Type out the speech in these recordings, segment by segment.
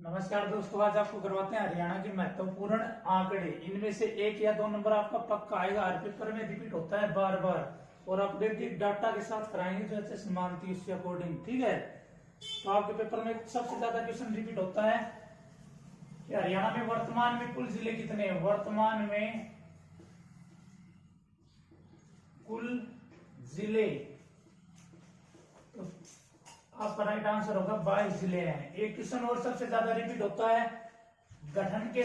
नमस्कार दोस्तों, आज आपको करवाते हैं हरियाणा के महत्वपूर्ण आंकड़े। इनमें से एक या दो नंबर आपका पक्का आएगा, हर पेपर में रिपीट होता है बार बार, और अपडेटेड डाटा के साथ कराएंगे जो अच्छे से मानती है उसके अकॉर्डिंग। ठीक है, तो आपके पेपर में सबसे ज्यादा क्वेश्चन रिपीट होता है कि हरियाणा में वर्तमान में कुल जिले कितने हैं। वर्तमान में कुल जिले, तो आपका राइट आंसर होगा 22 जिले हैं। एक क्वेश्चन और सबसे ज्यादा रिपीट होता है, गठन के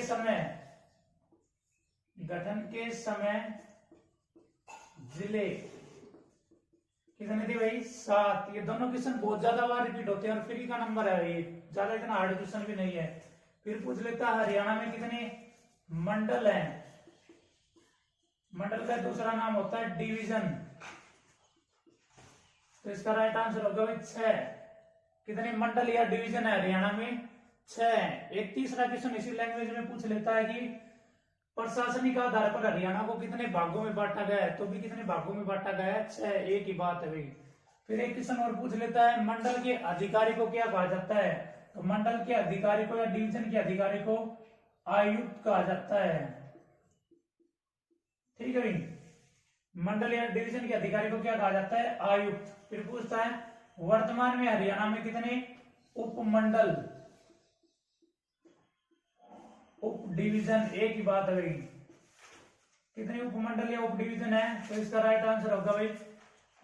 समय जिले कितने थे भाई? 7। ये दोनों क्वेश्चन बहुत ज्यादा बार रिपीट होते हैं और फ्री का नंबर है, ये ज्यादा इतना हार्ड क्वेश्चन भी नहीं है। फिर पूछ लेता है हरियाणा में कितने मंडल हैं। मंडल का दूसरा नाम होता है डिवीजन, तो इसका राइट आंसर होगा भाई 6। कितने मंडल या डिवीजन है हरियाणा में? 6। एक तीसरा क्वेश्चन इसी लैंग्वेज में पूछ लेता है कि प्रशासनिक आधार पर हरियाणा को कितने भागों में बांटा गया है, तो भी कितने भागों में बांटा गया है? 6। एक ही बात है भाई। फिर एक क्वेश्चन और पूछ लेता है, मंडल के अधिकारी को क्या कहा जाता है, तो मंडल के अधिकारी को या डिवीजन के अधिकारी को आयुक्त कहा जाता है। ठीक है भाई, मंडल या डिवीजन के अधिकारी को क्या कहा जाता है? आयुक्त। फिर पूछता है वर्तमान में हरियाणा में कितने उपमंडल, उप डिवीजन, एक ही बात है भाई, कितने उपमंडल या उप डिवीजन है? तो इसका राइट आंसर होगा भाई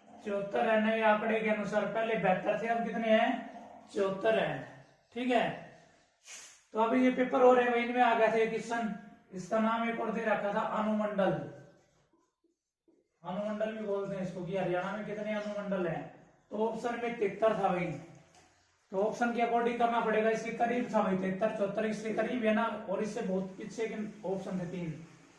74 है। नए आंकड़े के अनुसार पहले 72 थे, अब कितने हैं? 74 है। ठीक है, तो अभी ये पेपर हो रहे हैं, इनमें आ गया था क्वेश्चन, इसका नाम एक और दे रखा था अनुमंडल। अनुमंडल भी बोलते हैं इसको, कि हरियाणा में कितने अनुमंडल हैं। तो ऑप्शन में 73 था भाई, तो ऑप्शन के अकॉर्डिंग करना पड़ेगा। इसके करीब था भाई 73, 74 इसके करीब है ना, और इससे बहुत पीछे के ऑप्शन थे 3,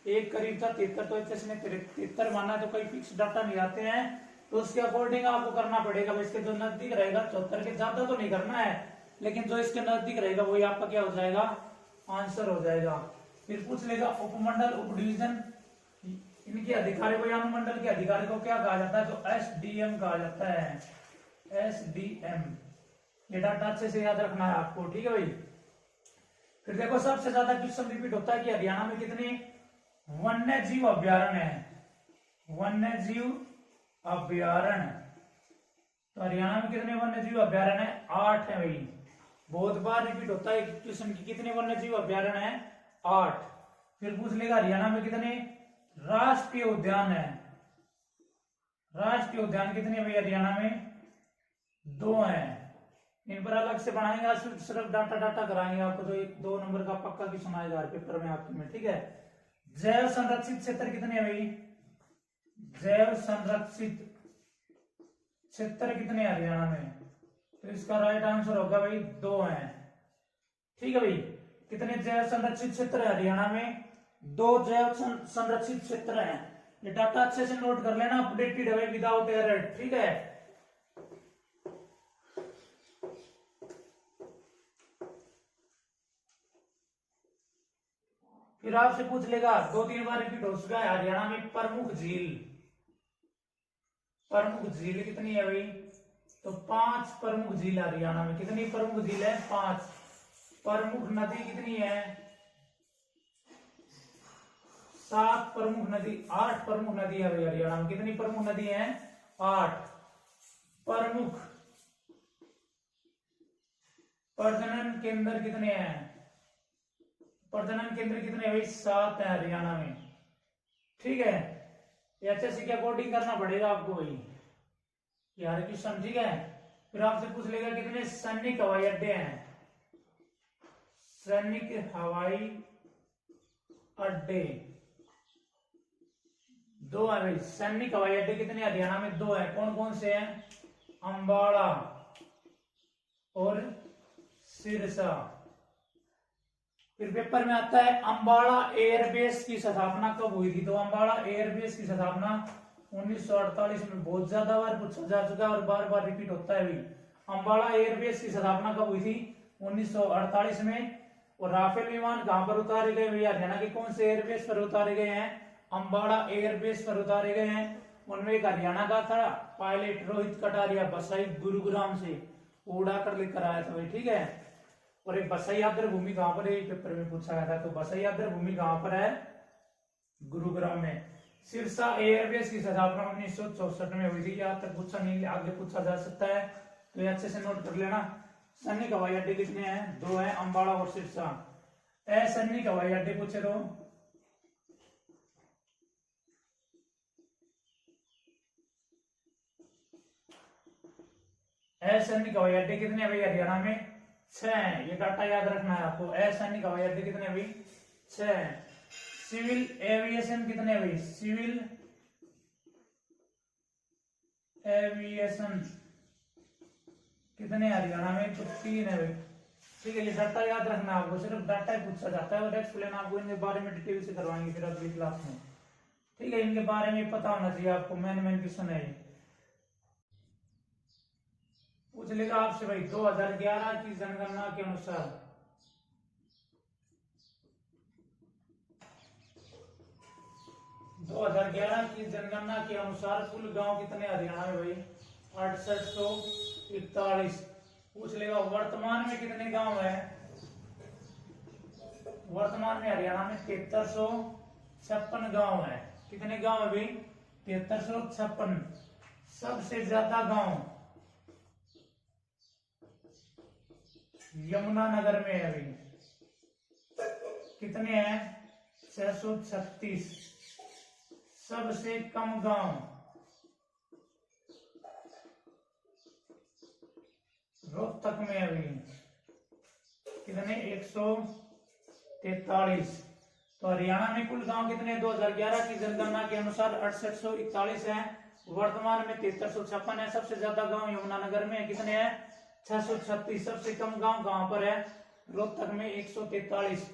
एक करीब था 73, तो इसने 73 माना, तो कोई फिक्स डाटा नहीं आते हैं, तो उसके अकॉर्डिंग आपको करना पड़ेगा। इसके जो नजदीक रहेगा 74 के, ज्यादा तो नहीं करना है, लेकिन जो इसके नजदीक रहेगा वही आपका क्या हो जाएगा? आंसर हो जाएगा। फिर पूछ लेगा उपमंडल उप डिवीजन, इनके अधिकारी को या अनुमंडल के अधिकारी को क्या कहा जाता है? तो एसडीएम कहा जाता है, एसडीएम। ये डाटा अच्छे से याद रखना है आपको। ठीक है भाई, फिर देखो सबसे ज्यादा क्वेश्चन रिपीट होता है कि हरियाणा में कितने वन्य जीव अभ्यारण्य है। वन्य जीव अभ्यारण्य, तो हरियाणा में कितने वन्य जीव अभ्यारण्य है? 8 है भाई। बहुत बार रिपीट होता है क्वेश्चन की कितने वन्य जीव अभ्यारण्य है? 8। फिर पूछ लेगा हरियाणा में कितने राष्ट्रीय उद्यान है। राष्ट्रीय उद्यान कितने भाई हरियाणा में? 2 हैं। इन पर अलग से बनाएंगे, सिर्फ डाटा कराएंगे आपको, तो 2 नंबर का पक्का क्वेश्चन आएगा पेपर में आपके में। ठीक है, जैव संरक्षित क्षेत्र कितने हैं भाई? जैव संरक्षित क्षेत्र कितने हैं हरियाणा में? तो इसका राइट आंसर होगा भाई 2 हैं। ठीक है भाई, कितने जैव संरक्षित क्षेत्र है हरियाणा में? 2 जैव संरक्षित क्षेत्र हैं। ये डाटा अच्छे से नोट कर लेना, अपडेटेड है विदाउट एरर। ठीक है, फिर आपसे पूछ लेगा, 2-3 बार रिपीट हो चुका है, हरियाणा में प्रमुख झील। प्रमुख झील कितनी है भाई? तो 5 प्रमुख झील हरियाणा में। कितनी प्रमुख झील है? 5। प्रमुख नदी कितनी है? 7 प्रमुख नदी, 8 प्रमुख नदी है भाई हरियाणा में। कितनी प्रमुख नदी है? 8। प्रमुख प्रजनन केंद्र कितने हैं? प्रजनन केंद्र कितने भाई? 7 है हरियाणा में। ठीक है, एचएससी के अकॉर्डिंग करना पड़ेगा आपको भाई यार क्वेश्चन। ठीक है, फिर आपसे पूछ लेगा कितने सैनिक हवाई अड्डे हैं? सैनिक हवाई अड्डे 2 है भाई। सैनिक हवाई अड्डे कितने हरियाणा में? 2 है। कौन कौन से हैं? अंबाला और सिरसा। फिर पेपर में आता है अंबाला एयरबेस की स्थापना कब हुई थी? तो अंबाला एयरबेस की स्थापना 1948 में। बहुत ज्यादा बार पूछा जा चुका है और बार बार रिपीट होता है भाई। अंबाला एयरबेस की स्थापना कब हुई थी? 1948 में। और राफेल विमान कहां पर उतारे गए भैया? हरियाणा के कौन से एयरबेस पर उतारे गए हैं? अंबाला एयरबेस पर उतारे गए हैं। उनमें एक हरियाणा का था पायलट रोहित कटारिया, बसाई गुरुग्राम से, उड़ा कर लेकर आया था भाई। ठीक है, और एक बसई आर्द्र भूमि कहां पर है, पेपर में पूछा गया था। तो बसई आर्द्र भूमि कहां पर है, गुरुग्राम में। सिरसा एयरबेस की स्थापना 1964 में हुई थी। यहाँ तक पूछा नहीं, आगे पूछा जा सकता है, तो ये अच्छे से नोट कर लेना। सैनिक हवाई अड्डे कितने हैं, 2 हैं, अंबाला और सिरसा। असैनिक हवाई अड्डे पूछे तो असैनिक हवाई अड्डे कितने हैं भाई, हरियाणा में 6 हैं। ये डाटा याद रखना है आपको। असैनिक हवाई अड्डे कितने हैं भाई, 6 हैं। सिविल एविएशन कितने हैं भाई, सिविल एविएशन कितने हरियाणा में, तो 3 है भाई। ठीक है, ये डाटा याद रखना आपको, सिर्फ डाटा ही पूछा जाता है और एक्सप्लेन आपको इनके बारे में डिटेल से करवाएंगे फिर अगली क्लास में। ठीक है, इनके बारे में पता होना चाहिए आपको, मेन क्वेश्चन है ये। पूछ लेगा आपसे भाई 2011 की जनगणना के अनुसार 2011 की जनगणना के अनुसार कुल गांव कितने हरियाणा में भाई, 6841। पूछ लेगा वर्तमान में कितने गांव है, वर्तमान में हरियाणा में 7356 गांव है। कितने गांव है भाई, 7356। सबसे ज्यादा गांव यमुनानगर में है भाई, कितने हैं, 636। सबसे कम गांव रोहतक में है भाई, कितने, 143। तो हरियाणा में कुल गांव कितने, 2011 की जनगणना के अनुसार 6841 है, वर्तमान में 7356 है। सबसे ज्यादा गांव यमुनानगर में कितने हैं, 636। सबसे कम गांव कहां पर है, रोहतक में 143।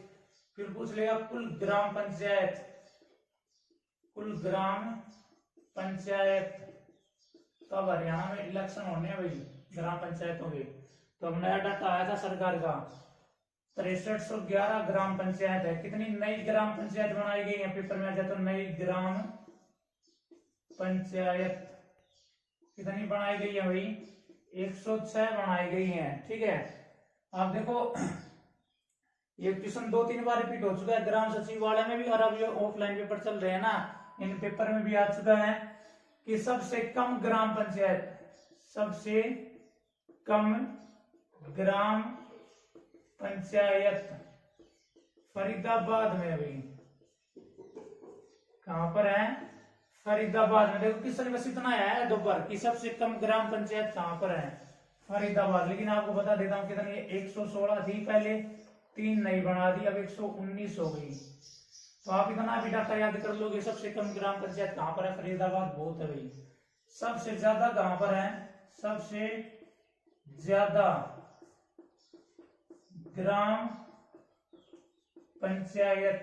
फिर पूछ लेगा कुल ग्राम पंचायत, कुल ग्राम पंचायत कब हरियाणा में इलेक्शन होने हैं भाई ग्राम पंचायतों के। तो अब नया डाटा आया था सरकार का, 6311 ग्राम पंचायत है। कितनी नई ग्राम पंचायत बनाई गई है, पेपर में आ जाए तो नई ग्राम पंचायत कितनी बनाई गई है भाई, 106 बनाई गई है। ठीक है, आप देखो ये क्वेश्चन 2-3 बार रिपीट हो चुका है ग्राम सचिवालय में भी, और अब ये ऑफलाइन पेपर चल रहे हैं ना, इन पेपर में भी आ चुका है कि सबसे कम ग्राम पंचायत, सबसे कम ग्राम पंचायत फरीदाबाद में भाई, कहां पर है, फरीदाबाद में। देखो क्वेश्चन बस इतना है दोबारा कि सबसे कम ग्राम पंचायत कहां पर है, फरीदाबाद। लेकिन आपको बता देता हूं कितनी, 116 थी पहले, 3 नई बना दी, अब 119 हो गई। तो आप इतना भी डाटा याद कर लोगे, सबसे कम ग्राम पंचायत कहां पर है, फरीदाबाद बहुत है भाई। सबसे ज्यादा कहां पर है, सबसे ज्यादा ग्राम पंचायत,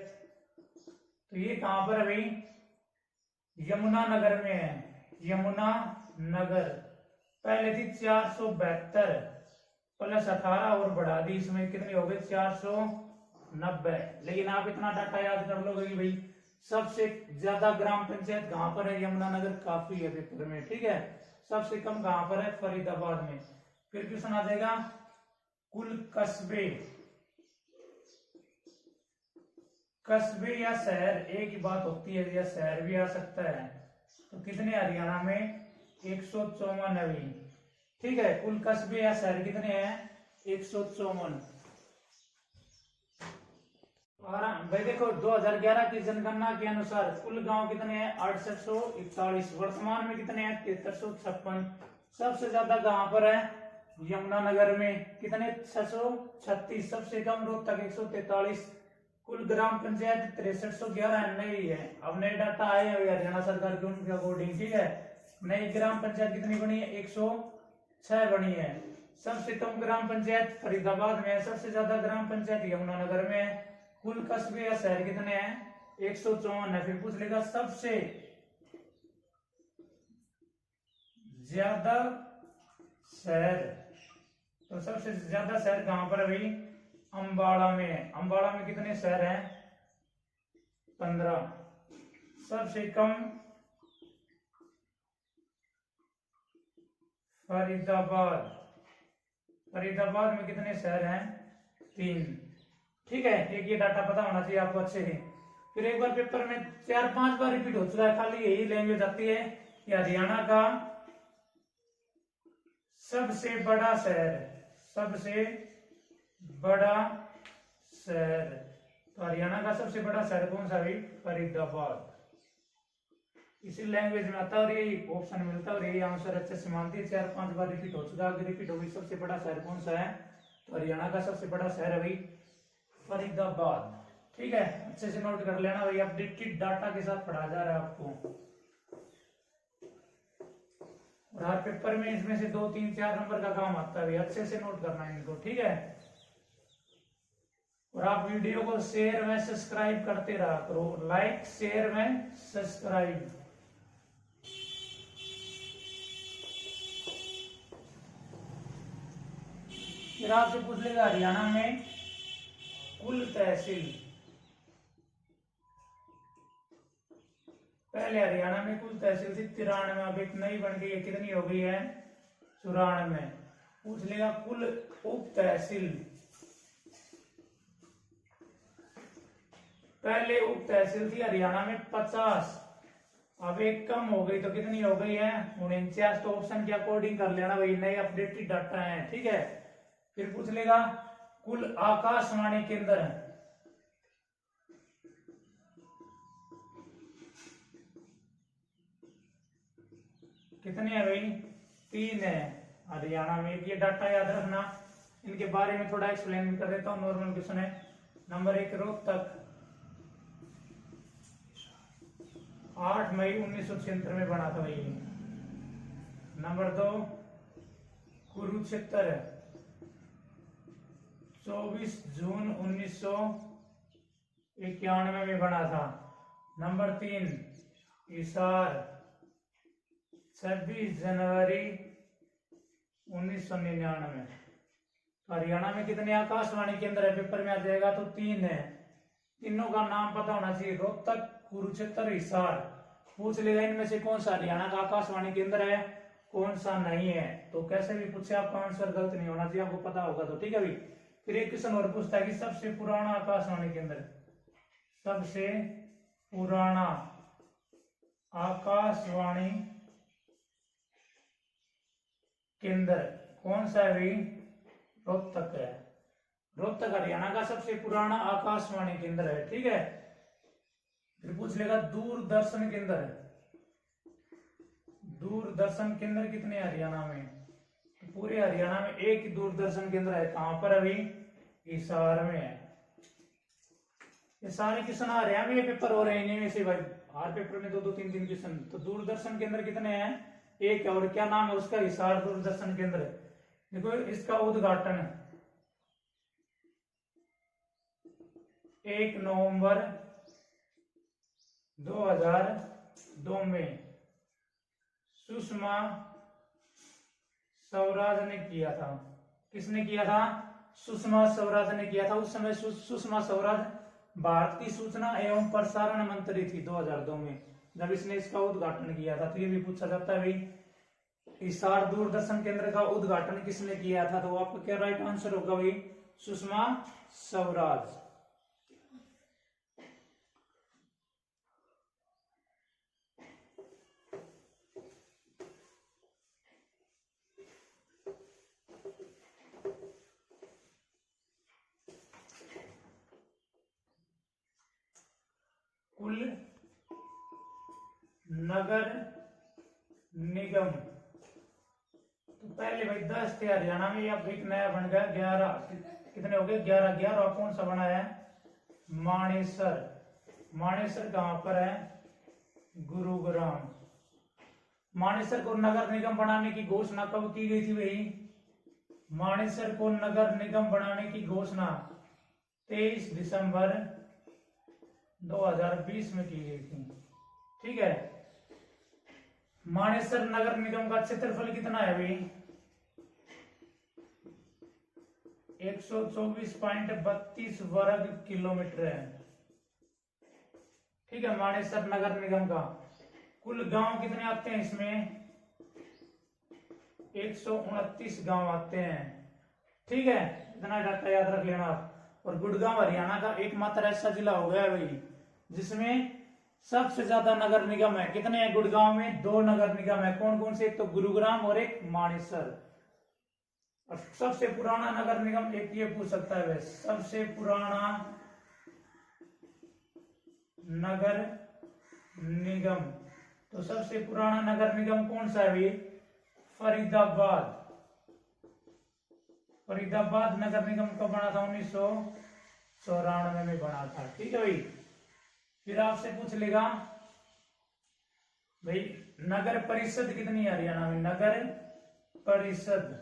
तो ये कहां पर है भाई, यमुनानगर में है, यमुनानगर। पहले थी 472 प्लस 18 और बढ़ा दी, इसमें कितनी हो गई, 490। लेकिन आप इतना डाटा याद कर लोगे कि भाई सबसे ज्यादा ग्राम पंचायत कहां पर है, यमुनानगर, काफी है पेपर में। ठीक है, सबसे कम कहां पर है, फरीदाबाद में। फिर क्वेश्चन आ जाएगा कुल कस्बे, कस्बे या शहर एक ही बात होती है, या शहर भी आ सकता है। तो कितने हरियाणा में, 154 है भाई। ठीक है, कुल कस्बे या शहर कितने हैं, 154। भाई देखो 2011 की जनगणना के अनुसार कुल गांव कितने हैं, 6841। वर्तमान में कितने हैं, 7356। सबसे ज्यादा कहां पर है, यमुनानगर में, कितने, 636। सबसे कम रोहतक 143। कुल ग्राम पंचायत 6311 नई है। अब नए डाटा आए हैं हरियाणा सरकार के, उनके अकॉर्डिंग। ठीक है, नई ग्राम पंचायत कितनी बनी है, 106 बनी है। सबसे कम ग्राम पंचायत फरीदाबाद में है, सबसे ज्यादा ग्राम पंचायत यमुनानगर में है। कुल कस्बे या शहर कितने हैं, 154 है। फिर पूछ लेगा सबसे ज्यादा शहर, तो सबसे ज्यादा शहर कहां पर है भाई, अंबाला में है। अंबाला में कितने शहर हैं, 15। सबसे कम फरीदाबाद, फरीदाबाद में कितने शहर हैं, 3। ठीक है, एक ये डाटा पता होना चाहिए आपको अच्छे से। फिर एक बार पेपर में 4-5 बार रिपीट हो चुका है, खाली यही लैंग्वेज आती है कि हरियाणा का सबसे बड़ा शहर, सबसे बड़ा शहर। तो हरियाणा का सबसे बड़ा शहर कौन सा है? फरीदाबाद। इसी लैंग्वेज में आता है और यही ऑप्शन मिलता है और यही आंसर अच्छे से मानती है। 4-5 बार रिपीट हो चुका है, अगर रिपीट होगी सबसे बड़ा शहर कौन सा है? तो हरियाणा का सबसे बड़ा शहर है भाई फरीदाबाद। ठीक है, अच्छे से नोट कर लेना भाई, अपडेटेड डाटा के साथ पढ़ा जा रहा है आपको। और हर पेपर में इसमें से 2, 3, 4 नंबर का काम आता है भाई, अच्छे से नोट करना है इनको। ठीक है, और आप वीडियो को शेयर में सब्सक्राइब करते रहा करो, लाइक शेयर में सब्सक्राइब। फिर आपसे पूछ लेगा हरियाणा में कुल तहसील। पहले हरियाणा में कुल तहसील थी 93, अब एक नई बन गई है, कितनी हो गई है? 94। पूछ लेगा कुल उप तहसील। पहले उप तहसील थी हरियाणा में 50, अब एक कम हो गई, तो कितनी हो गई है? 49। तो ऑप्शन के अकॉर्डिंग कर लेना भाई, नए अपडेटेड डाटा है। ठीक है, फिर पूछ लेगा कुल आकाशवाणी केंद्र कितने हैं भाई? 3 है हरियाणा में। ये डाटा याद रखना, इनके बारे में थोड़ा एक्सप्लेन भी कर देता हूँ। नॉर्मल क्वेश्चन है। नंबर 1 रोहतक, 8 मई 1976 में बना था भाई। नंबर 2 कुरुक्षेत्र, 24 जून 1991 में बना था। नंबर 3 हिसार, 26 जनवरी 1999। हरियाणा में कितने आकाशवाणी केंद्र है? पेपर में आ जाएगा तो 3 है। तीनों का नाम पता होना चाहिए, रोहतक, कुरुक्षेत्र, हिसार। पूछ लेगा इनमें से कौन सा हरियाणा का आकाशवाणी केंद्र है, कौन सा नहीं है। तो कैसे भी पूछे, आपका आंसर गलत नहीं होना चाहिए, आपको पता होगा तो। ठीक है भाई, फिर एक क्वेश्चन और पूछता है कि सबसे पुराना आकाशवाणी केंद्र, सबसे पुराना आकाशवाणी केंद्र कौन सा है भाई? रोहतक है। रोहतक हरियाणा का सबसे पुराना आकाशवाणी केंद्र है। ठीक है, फिर पूछ लेगा दूरदर्शन केंद्र, दूरदर्शन केंद्र कितने हरियाणा में? तो पूरे हरियाणा में एक ही दूरदर्शन केंद्र है। कहां पर? अभी हिसार में है। ये सारे क्वेश्चन आ रहे हैं, ये पेपर हो रहे हैं इन्हीं में से भाई, हर पेपर में 2-2, 3-3 क्वेश्चन। तो दूरदर्शन केंद्र कितने हैं? एक है, और क्या नाम है उसका? हिसार दूरदर्शन केंद्र। देखो इसका उद्घाटन 1 नवंबर 2002 में सुषमा स्वराज ने किया था। किसने किया था? सुषमा स्वराज ने किया था। उस समय सुषमा स्वराज भारत की सूचना एवं प्रसारण मंत्री थी 2002 में, जब इसने इसका उद्घाटन किया था। तो ये भी पूछा जाता है भाई, हिसार दूरदर्शन केंद्र का उद्घाटन किसने किया था? तो आपका क्या राइट आंसर होगा भाई? सुषमा स्वराज। कुल नगर निगम, तो पहले भाई 10 थे हरियाणा में, अब एक नया बन गया 11। कितने हो गए? 11। 11 कौन सा बना है? मानेसर। मानेसर कहां पर है? गुरुग्राम। मानेसर को नगर निगम बनाने की घोषणा कब की गई थी भाई? मानेसर को नगर निगम बनाने की घोषणा 23 दिसंबर 2020 में की गई थी। ठीक है, मानेसर नगर निगम का क्षेत्रफल कितना है भाई? 124.32 वर्ग किलोमीटर है। ठीक है, मानेसर नगर निगम का। कुल गांव कितने आते हैं इसमें? 129 गांव आते हैं। ठीक है, इतना डाटा याद रख लेना आप। और गुड़गांव हरियाणा का एकमात्र ऐसा जिला हो गया है भाई जिसमें सबसे ज्यादा नगर निगम है। कितने हैं गुड़गांव में? 2 नगर निगम है। कौन कौन से? एक तो गुरुग्राम और एक मानेसर। और सबसे पुराना नगर निगम एक ये पूछ सकता है वैसे, सबसे पुराना नगर निगम, तो सबसे पुराना नगर निगम कौन सा है भाई? फरीदाबाद। फरीदाबाद नगर निगम कब बना था? 1994 में बना था। ठीक है भाई। फिर आपसे पूछ लेगा भाई नगर परिषद कितनी है हरियाणा में? नगर परिषद,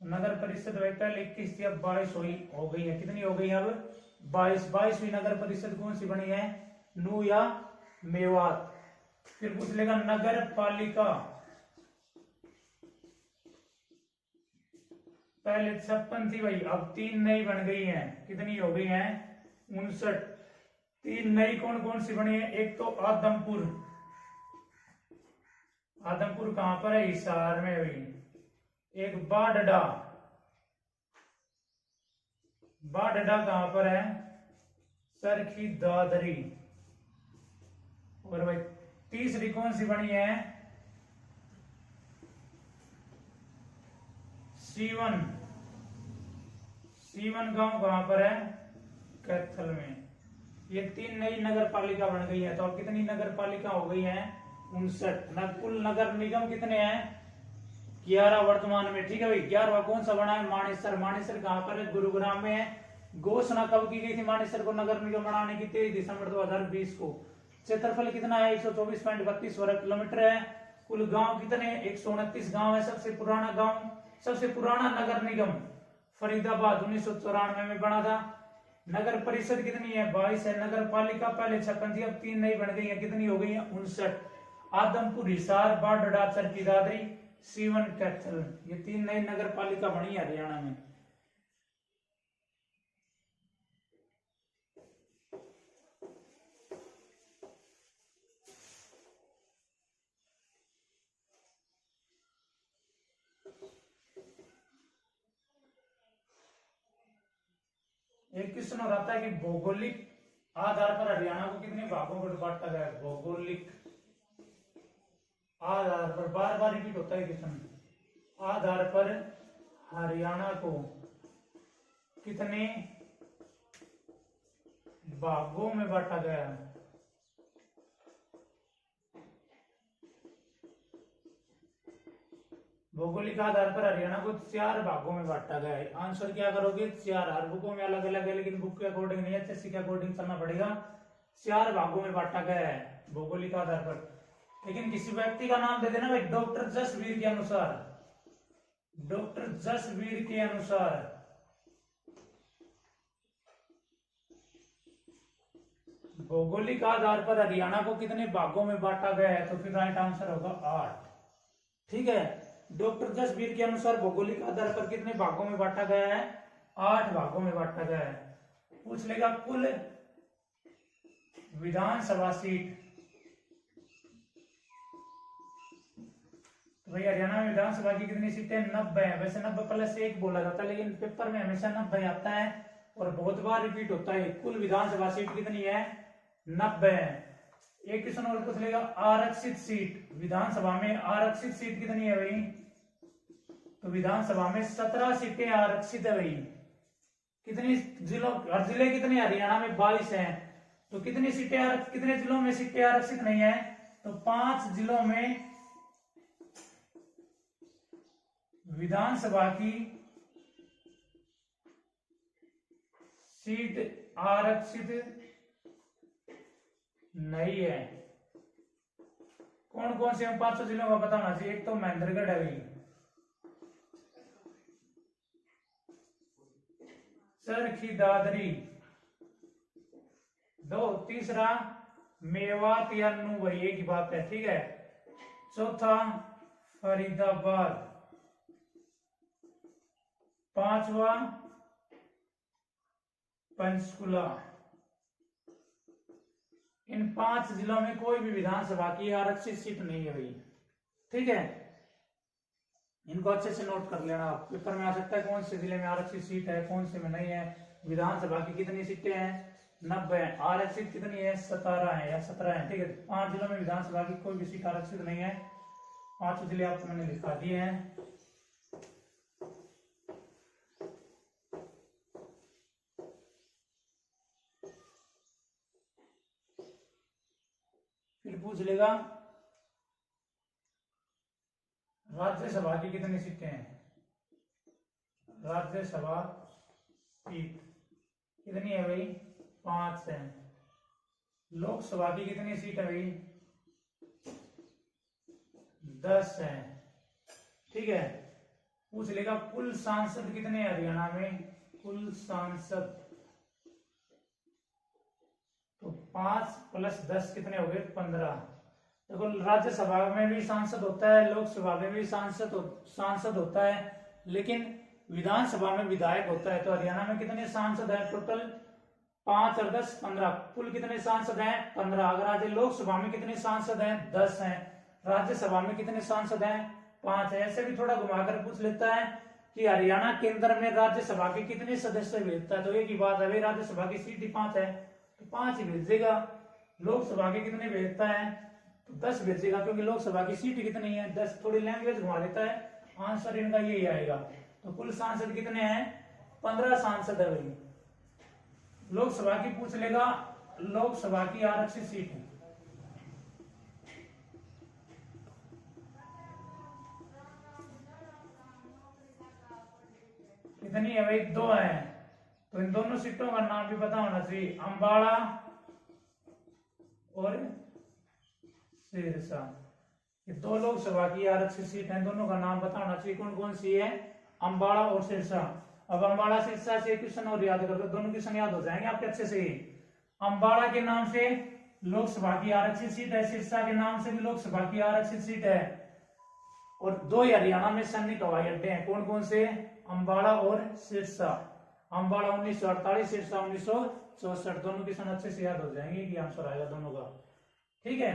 नगर परिषद भाई पहले 21 थी, अब 22 हो गई है। कितनी हो गई अब? 22वीं नगर परिषद कौन सी बनी है? नू या मेवात। फिर पूछ लेगा नगर पालिका, पहले 56 थी भाई, अब 3 नई बन गई हैं। कितनी हो गई हैं? 59। 3 नई कौन कौन सी बनी है? एक तो आदमपुर, आदमपुर कहां पर है? हिसार में भाई। एक बाडडा, बाडडा कहां पर है? सरखी दादरी। और भाई तीसरी कौन सी बनी है? सीवन। सीवन गांव कहां पर है? कैथल में। ये 3 नई नगर पालिका बन गई है। तो अब कितनी नगर पालिका हो गई है? 59। कुल नगर निगम कितने हैं? 11 वर्तमान में। ठीक है भाई। 11वां कौन सा बना है? मानेसर। मानेसर कहां पर है? गुरुग्राम में है। घोषणा कब की गई थी मानेसर को नगर निगम बनाने की? 23 दिसंबर 2020 को। क्षेत्रफल कितना है? 124.32 वर्ग किलोमीटर है। कुल गांव कितने? 129 गांव है। सबसे पुराना गांव, सबसे पुराना नगर निगम फरीदाबाद 1994 में बना था। नगर परिषद कितनी है? 22 है। नगर पालिका पहले 56 थी, अब 3 नई बन गई है। कितनी हो गई है? 59। आदमपुर, हिसार, बाडडा, चरखी दादरी, सीवन, कैथल, ये 3 नई नगर पालिका बनी है हरियाणा में। एक क्वेश्चन और आता है कि भौगोलिक आधार पर हरियाणा को कितने भागों में बांटा गया है? भौगोलिक आधार पर, बार बार रिपीट होता है क्वेश्चन। आधार पर हरियाणा को कितने भागों में बांटा गया है? भौगोलिक आधार पर हरियाणा को 4 भागों में बांटा गया है। आंसर क्या करोगे? 4। हर बुकों में अलग अलग है, लेकिन बुक के अकॉर्डिंग नहीं है, एचएससी के अकॉर्डिंग चलना पड़ेगा। 4 भागों में बांटा गया है भौगोलिक आधार पर। लेकिन किसी व्यक्ति का नाम दे देना भाई। डॉक्टर जसवीर के अनुसार, डॉक्टर जसवीर के अनुसार भौगोलिक आधार पर हरियाणा को कितने भागों में बांटा गया है? तो फिर राइट आंसर होगा 8। ठीक है। डॉक्टर जसवीर के अनुसार भौगोलिक आधार पर कितने भागों में बांटा गया है? 8 भागों में बांटा गया है। पूछ लेगा कुल विधानसभा सीट, तो भाई हरियाणा में विधानसभा की कितनी सीटें? 90 है। वैसे 90+1 बोला जाता है, लेकिन पेपर में हमेशा 90 आता है और बहुत बार रिपीट होता है। कुल विधानसभा सीट कितनी है? 90 है। एक क्वेश्चन और पूछ लेगा आरक्षित सीट, विधानसभा में आरक्षित सीट कितनी है भाई? तो विधानसभा में 17 सीटें आरक्षित है भाई। कितनी जिलों, हर जिले कितने? हरियाणा में 22 हैं। तो कितनी सीटें, कितने जिलों में सीटें आरक्षित नहीं है? तो 5 जिलों में विधानसभा की सीट आरक्षित नहीं है। कौन कौन से? हम 5 जिलों का पता होना चाहिए। एक तो महेंद्रगढ़ है भाई, चरखी दादरी, 2, तीसरा मेवात या नू भाई, एक ही बात है। ठीक है। चौथा फरीदाबाद, 5वां पंचकुला। इन 5 जिलों में कोई भी विधानसभा की आरक्षित सीट नहीं है भाई। ठीक है। इनको अच्छे से नोट कर लेना। पेपर में आ सकता है कौन से जिले में आरक्षित सीट है, कौन से में नहीं है। विधानसभा की कितनी सीटें हैं, 90। आरक्षित कितनी है, 17 है या 17 है। ठीक है, 5 जिलों में विधानसभा की कोई भी सीट आरक्षित नहीं है। 5 जिले आपको मैंने लिखा दिए हैं। फिर पूछ लेगा राज्यसभा की कितनी सीटें हैं। राज्यसभा सीट कितनी है भाई, 5 है। लोकसभा की कितनी सीट है भाई, 10 है। ठीक है, पूछ लेगा कुल सांसद कितने हैं हरियाणा में। कुल सांसद तो 5 + 10 कितने हो गए, 15। देखो राज्यसभा में भी सांसद होता है, लोकसभा में भी सांसद होता है, लेकिन विधानसभा में विधायक होता है। तो हरियाणा में कितने सांसद हैं टोटल, 5 और 10 15। कुल कितने सांसद हैं, 15। अगर आज लोकसभा में कितने सांसद हैं, 10 हैं। राज्यसभा में कितने सांसद हैं, 5 है। ऐसे भी थोड़ा घुमाकर पूछ लेता है कि हरियाणा केंद्र में राज्यसभा के कितने सदस्य भेजता है। तो एक ही बात है भाई, राज्यसभा की सीट ही 5 है तो 5 ही भेजेगा। लोकसभा के कितने भेजता है, तो 10 भेजेगा, क्योंकि लोकसभा की सीट कितनी है, 10। थोड़ी लैंग्वेज घुमा देता है, आंसर इनका यही आएगा। तो कुल सांसद कितने हैं, 15 सांसद है भाई। लोकसभा की पूछ लेगा, लोकसभा की आरक्षित सीट है कितनी है भाई, 2 है। तो इन दोनों सीटों का नाम भी पता होना चाहिए, अंबाला और सिरसा। ये 2 लोकसभा की आरक्षित सीट है, दोनों का नाम पता होना चाहिए कौन कौन सी है, अंबाला और सिरसा। अब अंबाला सिरसा से क्वेश्चन और याद कर लो, दोनों क्वेश्चन याद हो जाएंगे आपके अच्छे से। अंबाला के नाम से लोकसभा की आरक्षित सीट है, सिरसा के नाम से भी लोकसभा की आरक्षित सीट है। और 2 हरियाणा में सैनिक हवाई अड्डे हैं, कौन कौन से, अंबाला और सिरसा। अंबाला 1948, सिरसा 1964। दोनों क्वेश्चन अच्छे से याद हो जाएंगे कि आंसर आएगा दोनों का। ठीक है।